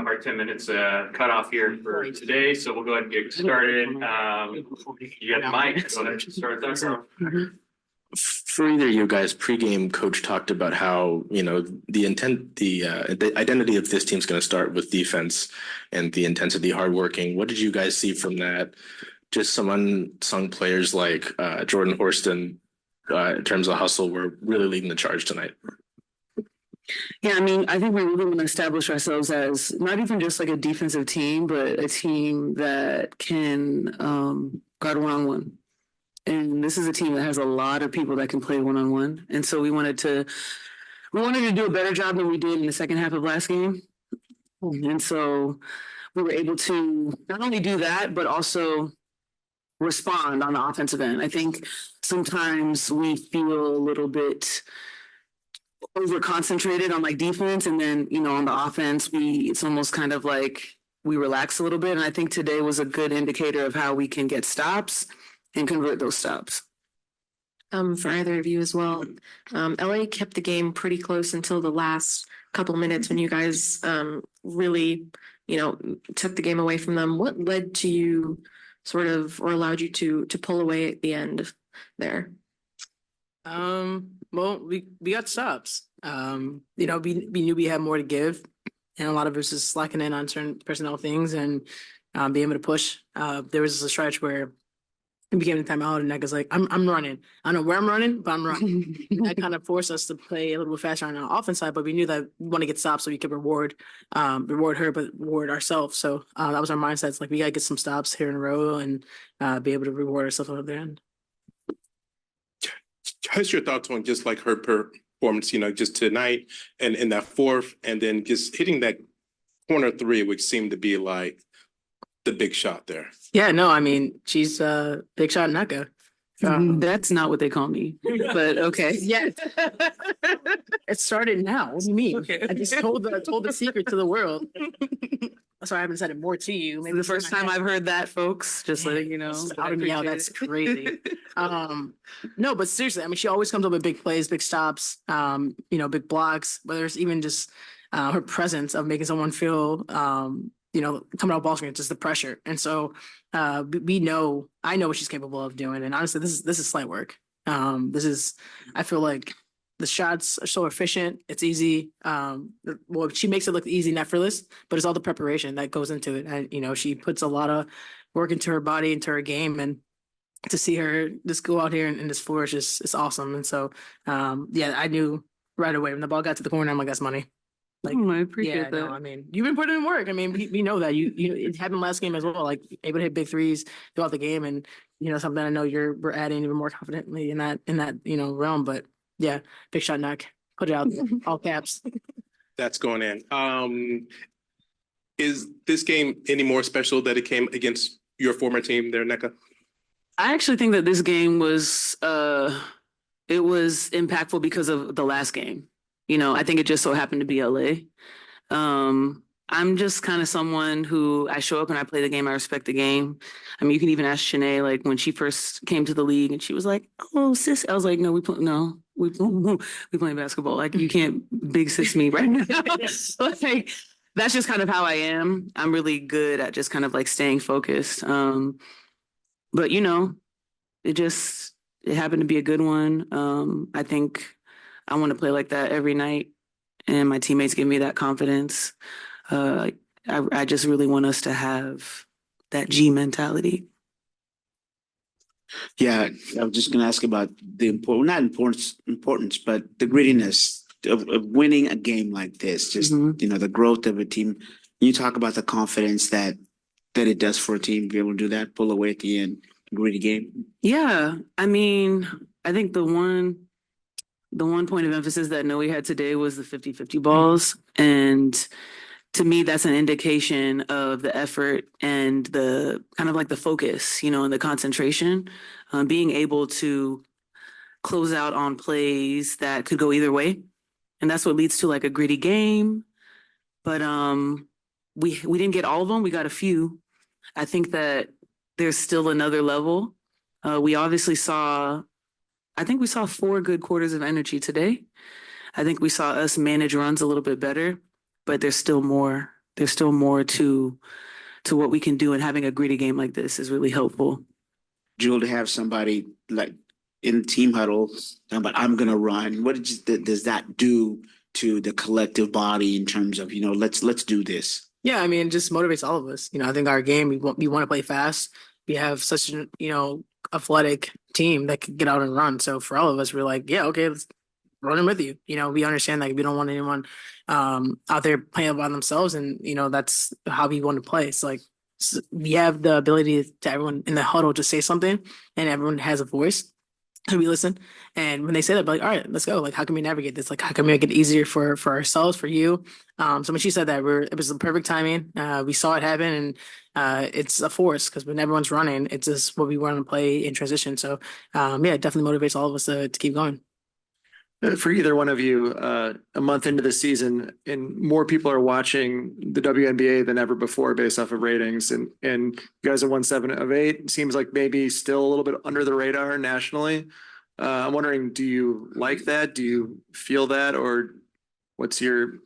have our 10 minutes cut off here for today, so we'll go ahead and get started. You got the mic, go ahead and start that. For either of you guys, pregame coach talked about how, the identity of this team's going to start with defense and the intensity, hardworking. What did you guys see from that? Just some unsung players like Jordan Horston, in terms of hustle, were really leading the charge tonight. Yeah, I mean, I think we really want to establish ourselves as not even just like a defensive team, but a team that can guard one-on-one. And this is a team that has a lot of people that can play one-on-one. And so we wanted to do a better job than we did in the second half of last game. And so we were able to not only do that, but also respond on the offensive end. I think sometimes we feel a little bit over concentrated on like defense, and then on the offense it's almost kind of like we relax a little bit. And I think today was a good indicator of how we can get stops and convert those stops. For either of you as well, LA kept the game pretty close until the last couple minutes when you guys really took the game away from them. What led to you sort of, or allowed you to pull away at the end there? Well, we got stops. We knew we had more to give, and a lot of us is slacking in on certain personnel things and being able to push. There was a stretch where it became the timeout, and Nneka's like, I'm running. I don't know where I'm running, but I'm running. That kind of forced us to play a little bit faster on the offense side, but we knew that we want to get stops so we could reward her, but reward ourselves. So that was our mindset. It's like, we got to get some stops here in a row and be able to reward ourselves at the end. What's your thoughts on just like her performance, just tonight and in that fourth, and then just hitting that corner three, which seemed to be like the big shot there? Yeah, no, I mean, she's a big shot Nneka. That's not what they call me, but okay. Yeah. It started now. What do you mean? Okay. I just told the secret to the world. Sorry, I haven't said it more to you. Maybe the first time I've heard that, folks. Just letting you know. Yeah, that's crazy. No, but seriously, I mean, she always comes up with big plays, big stops, big blocks. Whether it's even just her presence of making someone feel, coming out ball screen, just the pressure. And so I know what she's capable of doing. And honestly, this is slight work. I feel like the shots are so efficient. It's easy. Well, she makes it look easy and effortless, but it's all the preparation that goes into it. And, she puts a lot of work into her body, into her game. And to see her just go out here and just flourish is awesome. And so, I knew right away when the ball got to the corner, I'm like, that's money. Like, I appreciate that. No, I mean, you've been putting in work. I mean, we know that it happened last game as well. Like, able to hit big threes throughout the game, and something I know we're adding even more confidently in that realm. But yeah, big shot, Nneka. Put it out there, all caps. That's going in. Is this game any more special that it came against your former team there, Nneka? I actually think that this game was it was impactful because of the last game. I think it just so happened to be LA. I'm just kind of someone who I show up and I play the game. I respect the game. I mean, you can even ask Shanae, like when she first came to the league and she was like, "Oh, sis," I was like, "No, we playing basketball. Like, you can't big sis me right now." Like, that's just kind of how I am. I'm really good at just kind of like staying focused. But it happened to be a good one. I think I want to play like that every night, and my teammates give me that confidence. I just really want us to have that G mentality. Yeah, I was just going to ask about the importance, but the grittiness of winning a game like this. Just the growth of a team. You talk about the confidence that it does for a team to be able to do that, pull away at the end, gritty game. Yeah, I mean, I think the one point of emphasis that Noe had today was the 50-50 balls. And to me, that's an indication of the effort and the kind of like the focus, and the concentration, being able to close out on plays that could go either way. And that's what leads to like a gritty game. But we didn't get all of them. We got a few. I think that there's still another level. We obviously saw 4 good quarters of energy today. I think we saw us manage runs a little bit better, but there's still more there's still more to what we can do, and having a gritty game like this is really helpful. Jewell, to have somebody like in team huddle, but I'm gonna run. What does that do to the collective body in terms of, let's do this? Yeah, I mean, it just motivates all of us. I think our game, we want to play fast. We have such an, athletic team that can get out and run. So for all of us, we're like, yeah, okay, let's run with you. We understand that we don't want anyone out there playing by themselves, and that's how we want to play. It's like we have the ability to everyone in the huddle to say something, and everyone has a voice. And we listen, and when they say that, we're like, all right, let's go. Like, how can we navigate this? Like, how can we make it easier for ourselves, for you? So when she said that, it was the perfect timing. We saw it happen, and it's a force because when everyone's running, it's just what we want to play in transition. So, yeah, it definitely motivates all of us to keep going. For either one of you, a month into the season, and more people are watching the WNBA than ever before based off of ratings. And you guys have won 7 of 8. Seems like maybe still a little bit under the radar nationally. I'm wondering, do you like that? Do you feel that? Or what's your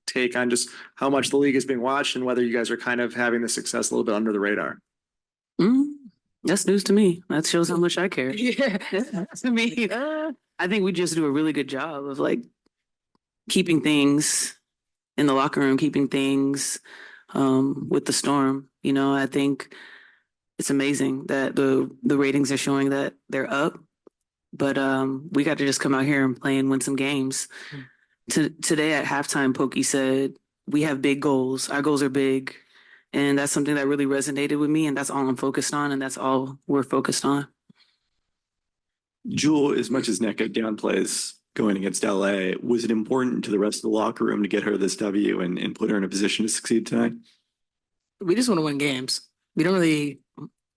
take on just how much the league is being watched and whether you guys are kind of having the success a little bit under the radar? That's news to me. That shows how much I care. Yeah, To me, I think we just do a really good job of like keeping things in the locker room, keeping things with the Storm. I think it's amazing that the ratings are showing that they're up, but we got to just come out here and play and win some games. Today at halftime, Pokey said, "We have big goals. Our goals are big." And that's something that really resonated with me, and that's all I'm focused on, and that's all we're focused on. Jewell, as much as Nneka downplays going against LA, was it important to the rest of the locker room to get her this W and put her in a position to succeed tonight? we just want to win games. We don't really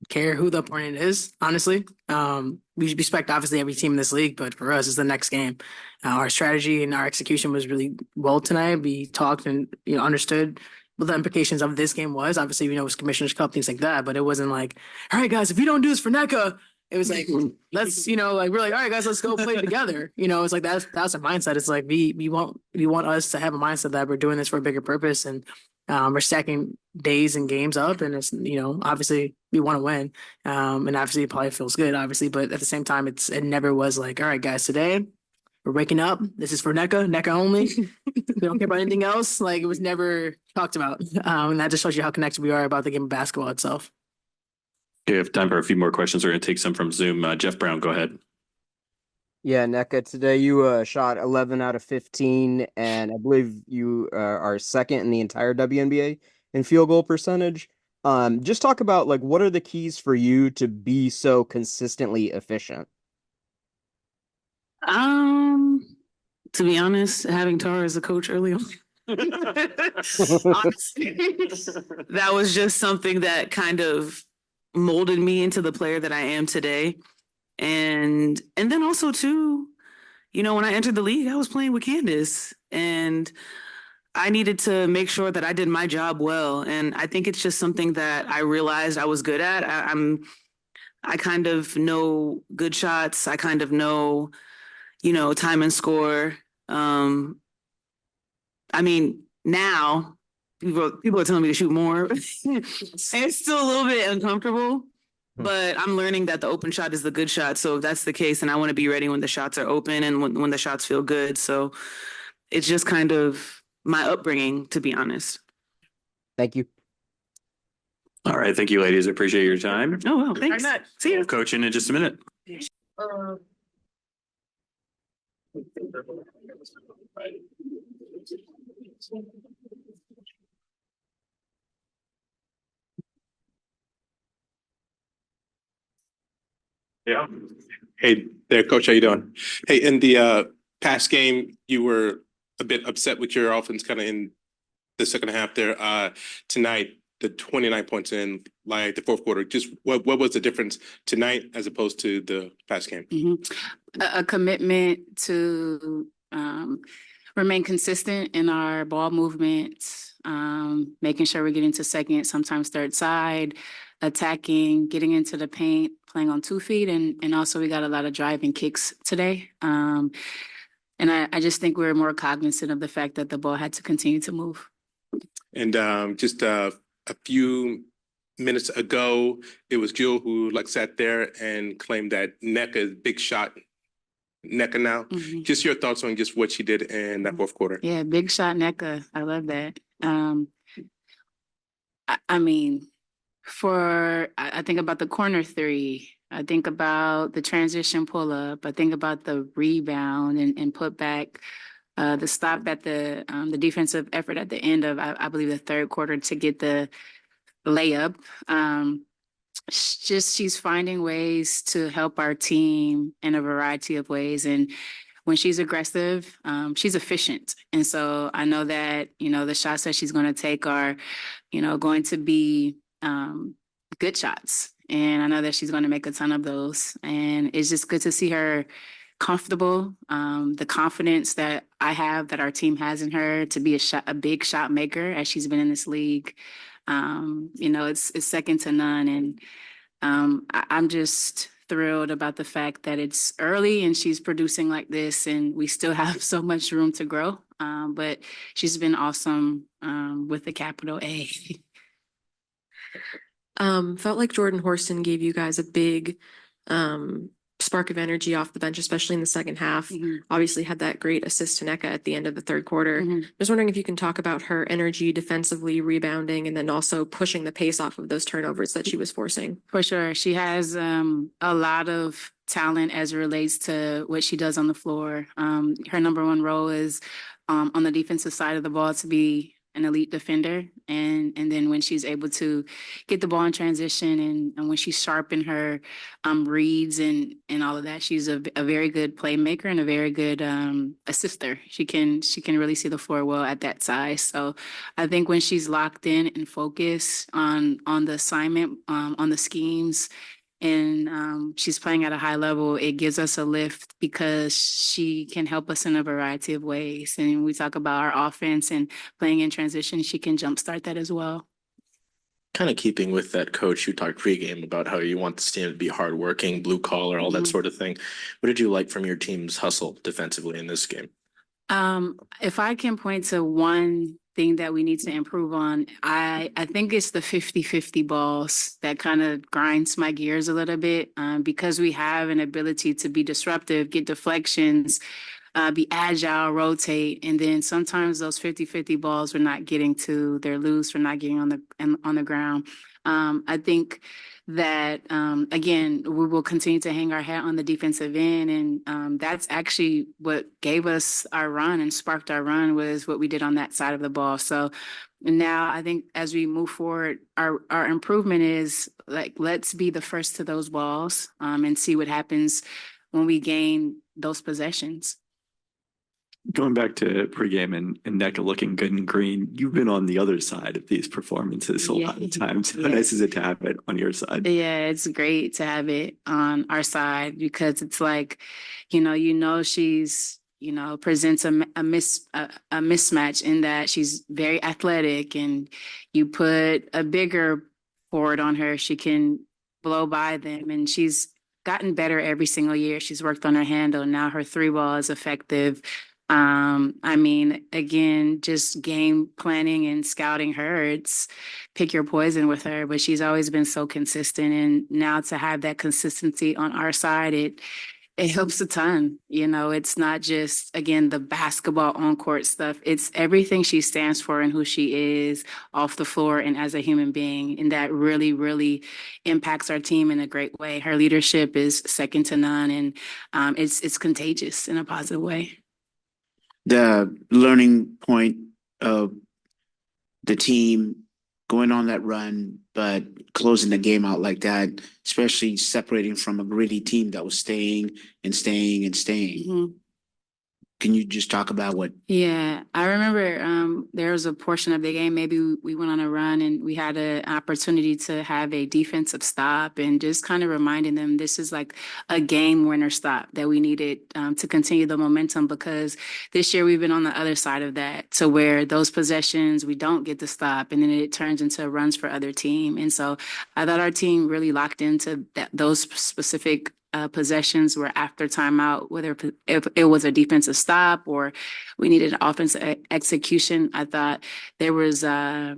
care who the opponent is, honestly. We respect obviously every team in this league, but for us, it's the next game. Our strategy and our execution was really well tonight. We talked and understood what the implications of this game was. Obviously, it was Commissioner's Cup, things like that, but it wasn't like, all right, guys, if you don't do this for Nneka, it was like, let's, we're like, all right, guys, let's go play together. It's like that's our mindset. It's like we want us to have a mindset that we're doing this for a bigger purpose, and we're stacking days and games up, and it's obviously we want to win, and obviously it probably feels good, obviously, but at the same time, it never was like, all right, guys, today we're waking up. This is for Nneka only. We don't care about anything else. Like, it was never talked about, and that just shows you how connected we are about the game of basketball itself. Okay, we have time for a few more questions. We're going to take some from Zoom. Jeff Brown, go ahead. Yeah, Nneka, today you shot 11 out of 15, and I believe you are second in the entire WNBA in field goal percentage. Just talk about, like, what are the keys for you to be so consistently efficient? To be honest, having Tara as a coach early on. Honestly, that was just something that kind of molded me into the player that I am today. And then also too, when I entered the league, I was playing with Candace, and I needed to make sure that I did my job well. And I think it's just something that I realized I was good at. I kind of know good shots. I kind of know, time and score. I mean, now people are telling me to shoot more. It's still a little bit uncomfortable, but I'm learning that the open shot is the good shot. So if that's the case, and I want to be ready when the shots are open and when the shots feel good. So it's just kind of my upbringing, to be honest. Thank you. All right. Thank you, ladies. I appreciate your time. Oh, well, thanks. See you. Coach in just a minute. Yeah. Hey there, Coach. How you doing? Hey, in the past game, you were a bit upset with your offense kind of in the second half there. Tonight, the 29 points in like the fourth quarter. Just what was the difference tonight as opposed to the past game? A commitment to remain consistent in our ball movements, making sure we're getting to second, sometimes third side, attacking, getting into the paint, playing on 2 feet, and also we got a lot of driving kicks today. And I just think we're more cognizant of the fact that the ball had to continue to move. And just a few minutes ago, it was Jewell who like sat there and claimed that Nneka is big shot Nneka now. Just your thoughts on just what she did in that fourth quarter. Yeah, big shot Nneka. I love that. I mean, I think about the corner three. I think about the transition pull up. I think about the rebound and put back, the stop at the defensive effort at the end of I believe the third quarter to get the layup. She's finding ways to help our team in a variety of ways, and when she's aggressive, she's efficient. And so I know that, the shots that she's going to take are, going to be good shots. And I know that she's going to make a ton of those. And it's just good to see her comfortable. The confidence that I have, that our team has in her to be a big shot maker as she's been in this league. It's second to none. And I'm just thrilled about the fact that it's early and she's producing like this, and we still have so much room to grow. But she's been awesome with the capital A. Felt like Jordan Horston gave you guys a big spark of energy off the bench, especially in the second half. Obviously had that great assist to Nneka at the end of the third quarter. Just wondering if you can talk about her energy defensively, rebounding, and then also pushing the pace off of those turnovers that she was forcing. For sure. She has a lot of talent as it relates to what she does on the floor. Her number one role is on the defensive side of the ball to be an elite defender. And then when she's able to get the ball in transition and when she's sharp in her reads and all of that, she's a very good playmaker and a very good assister. She can really see the floor well at that size. So I think when she's locked in and focused on the assignment, on the schemes, and she's playing at a high level, it gives us a lift because she can help us in a variety of ways. And we talk about our offense and playing in transition, she can jumpstart that as well. Kind of keeping with that, coach, you talked pregame about how you want this team to be hardworking, blue collar, all that sort of thing. What did you like from your team's hustle defensively in this game? If I can point to one thing that we need to improve on, I think it's the 50-50 balls that kind of grinds my gears a little bit, because we have an ability to be disruptive, get deflections, be agile, rotate, and then sometimes those 50-50 balls we're not getting to, they're loose, we're not getting on the ground. I think that, again, we will continue to hang our hat on the defensive end. And that's actually what gave us our run and sparked our run, was what we did on that side of the ball. So now I think as we move forward, our improvement is like, let's be the first to those balls and see what happens when we gain those possessions. Going back to pregame and Nneka looking good and green, you've been on the other side of these performances a lot of times. How nice is it to have it on your side? Yeah, it's great to have it on our side, because it's like, she's, presents a mismatch in that she's very athletic, and you put a bigger forward on her, she can blow by them, and she's gotten better every single year. She's worked on her handle. Now her three ball is effective. Again, just game planning and scouting her, it's pick your poison with her, but she's always been so consistent. And now to have that consistency on our side, it helps a ton. It's not just, again, the basketball on court stuff. It's everything she stands for and who she is off the floor and as a human being. And that really, really impacts our team in a great way. Her leadership is second to none, and it's contagious in a positive way. The learning point of the team going on that run, but closing the game out like that, especially separating from a gritty team that was staying and staying and staying. Can you just talk about what? Yeah, I remember there was a portion of the game, maybe we went on a run and we had an opportunity to have a defensive stop, and just kind of reminding them this is like a game winner stop that we needed to continue the momentum, because this year we've been on the other side of that, to where those possessions we don't get the stop and then it turns into runs for other team. And so I thought our team really locked into those specific possessions were after timeout, whether if it was a defensive stop or we needed offensive execution. I thought there was a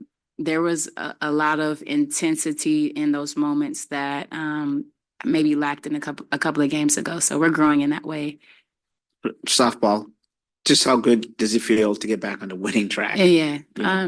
lot of intensity in those moments that maybe lacked in a couple of games ago. So we're growing in that way. Softball. Just how good does it feel to get back on the winning track? Yeah.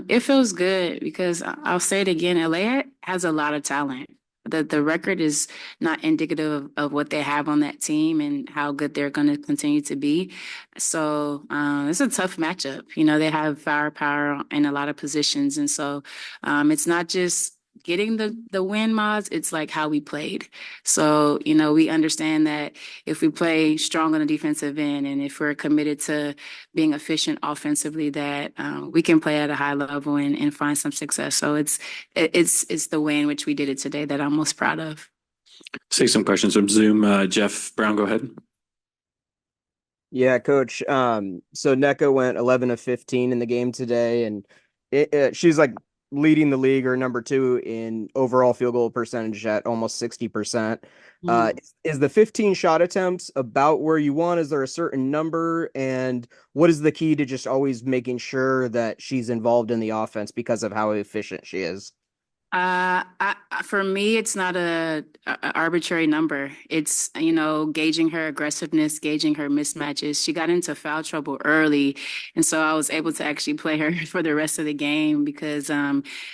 It feels good because I'll say it again, LA has a lot of talent. The record is not indicative of what they have on that team and how good they're going to continue to be. So it's a tough matchup. You know, they have firepower in a lot of positions. And so it's not just getting the win, Mods, it's like how we played. So, you know, we understand that if we play strong on the defensive end and if we're committed to being efficient offensively, that we can play at a high level and find some success. So it's the way in which we did it today that I'm most proud of. Take some questions from Zoom. Jeff Brown, go ahead. Yeah, coach. So Nneka went 11 of 15 in the game today, and she's like leading the league or number 2 in overall field goal percentage at almost 60%. Is the 15 shot attempts about where you want? Is there a certain number? And what is the key to just always making sure that she's involved in the offense because of how efficient she is? For me, it's not a arbitrary number. It's, you know, gauging her aggressiveness, gauging her mismatches. She got into foul trouble early, and so I was able to actually play her for the rest of the game because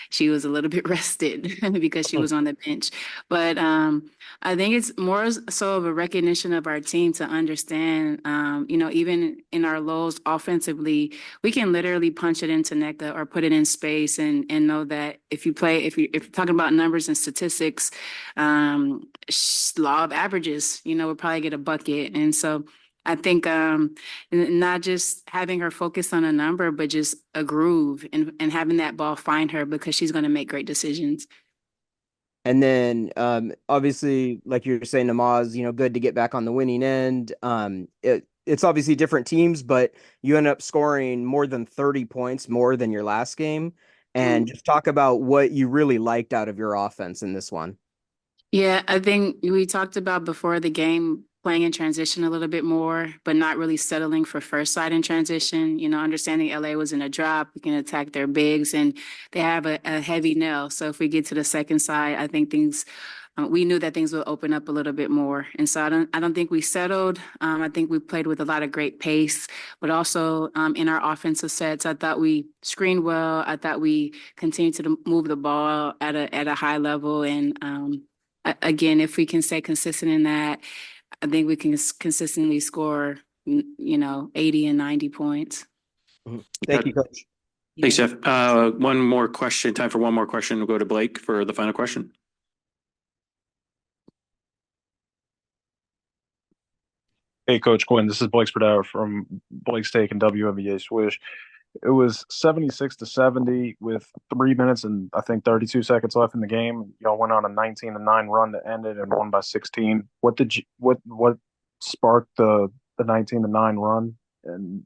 she was a little bit rested because she was on the bench. But I think it's more so of a recognition of our team to understand, you know, even in our lows offensively, we can literally punch it into Nneka or put it in space and know that if you're talking about numbers and statistics, law of averages, you know, we'll probably get a bucket. And so I think not just having her focus on a number, but just a groove and having that ball find her because she's going to make great decisions. And then obviously, like you're saying, Namaz, you know, good to get back on the winning end. It's obviously different teams, but you end up scoring more than 30 points more than your last game. And just talk about what you really liked out of your offense in this one. Yeah, I think we talked about before the game playing in transition a little bit more, but not really settling for first side in transition. You know, understanding LA was in a drop, we can attack their bigs, and they have a heavy nail. So if we get to the second side, I think we knew that things would open up a little bit more. And so I don't think we settled. I think we played with a lot of great pace, but also in our offensive sets, I thought we screened well. I thought we continued to move the ball at a high level. And again, if we can stay consistent in that, I think we can consistently score, you know, 80 and 90 points. Thank you, Coach. Thanks, Jeff. One more question. Time for one more question. We'll go to Blake for the final question. Hey, Coach Quinn, this is Blake Spadaro from Blake's Take and WNBA Swish. It was 76-70 with 3 minutes and I think 32 seconds left in the game. Y'all went on a 19-9 run that ended and won by 16. What sparked the 19-9 run, and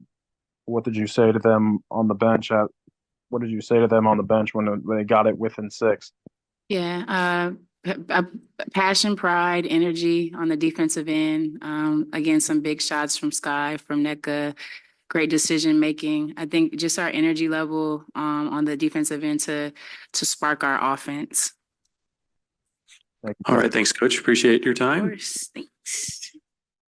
what did you say to them on the bench? What did you say to them on the bench when they got it within 6? Yeah, passion, pride, energy on the defensive end. Again, some big shots from Sky, from Nneka, great decision making. I think just our energy level on the defensive end to spark our offense. All right, thanks, Coach. Appreciate your time. Of course, thanks.